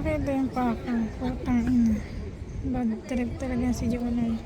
Nakita yung pakang. Putang ina. Bad trip talaga si Jonah.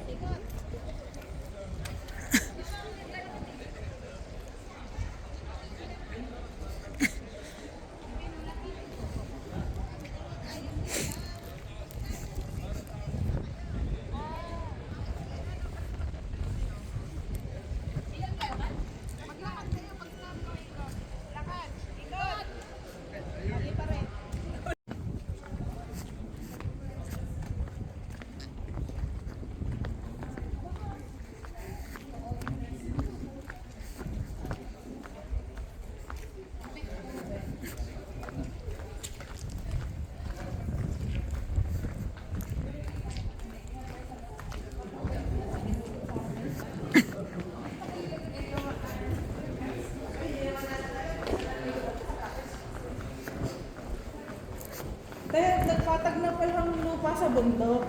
Dahil nagpatag na palang lupa sa bundok.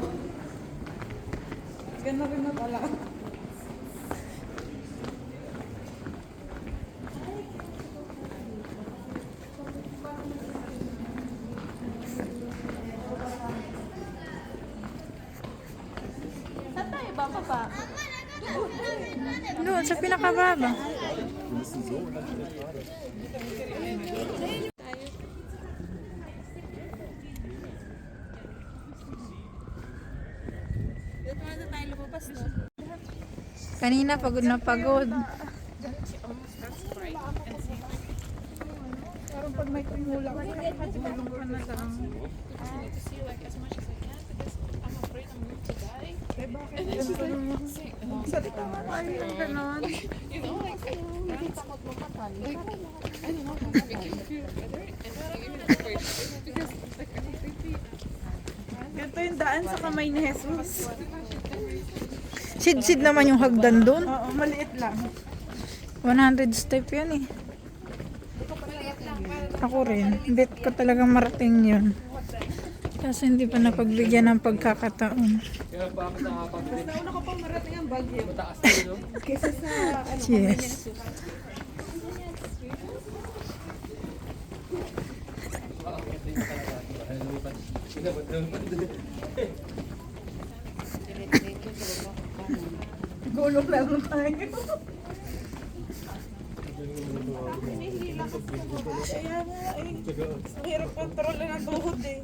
Gano'n rin na pala. Saan tayo ba pa? Doon sa pinakababa. Kanina pagod na pagod. Parang pag may tumulak. Tulong ka na lang. Eh bakit? Salita nga tayo yung gano'n. Ganito yung daan sa kamay ni Jesus. Sid-sid naman yung hagdan doon. Oo, maliit lang. 100 step yan eh. Ako rin. Bet ko talagang marating yun. Kasi hindi pa napagbigyan ng pagkakataon. Mas nauna ko pang marating ang Baguio. Kesa sa ano, Yes. gulong lang tayo. Kaya nga eh. Ang hirap kontrolin ang tuhod eh.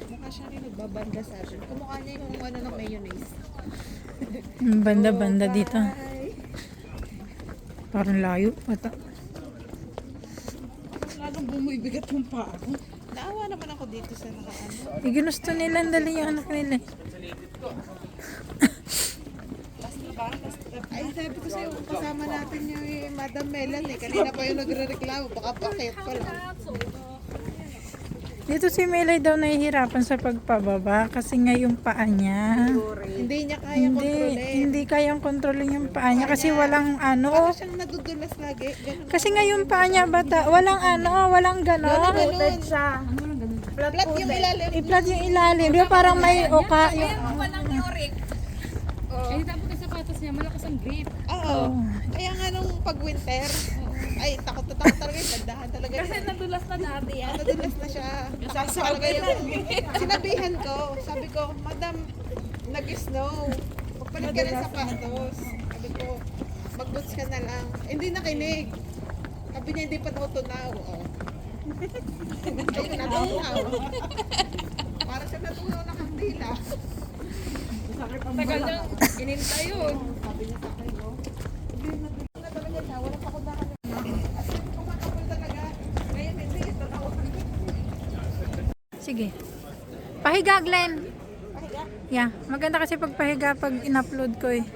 Mukha siya rin nagbabanda sa akin. Kumukha niya yung ano ng mayonnaise. Banda-banda dito. Parang layo pata. Lalong bumibigat yung paa ko. Naawa naman ako dito sa nakaano. Ginusto nila dali yung anak nila. Ay, sabi ko sa'yo, kasama natin yung Madam Melan eh. Kanina pa yung nagre-reklamo, baka pakit pa lang. Dito si Melay daw nahihirapan sa pagpababa kasi nga yung paa niya. Hindi niya kaya kontrolin. Hindi kayang kontrolin yung paa niya kasi walang ano. Parang siyang nadudulas lagi. Ganun. Kasi nga yung paa niya bata, walang ano, walang ganon. Ganun siya. Flat yung ilalim. I-flat yung ilalim. Di ba parang may oka yung... Walang yorik. Eh, dapat yung sapatos niya, malakas ang grip. Oo. Kaya nga nung pag-winter, ay takot na takot talaga yung bandahan talaga. Kasi nadulas na dati yan. Nadulas na siya. Takot talaga yung... Sinabihan ko, sabi ko, Madam, nag-snow. Magpalit ka ng sapatos. Sabi ko, mag-boots ka na lang. Hindi nakinig. Sabi niya, hindi pa natutunaw. Oh. Ayun, natutunaw. Para siya natutunaw na kandila. Tagal nang inintay yun. Sabi niya sa akin, no? Hindi na talaga siya. Wala pa akong nakakita. As in, kumakapal talaga. Ngayon, hindi. Totoo. Sige. Pahiga, Glenn. Pahiga. Yeah, maganda kasi pag pahiga pag in-upload ko eh.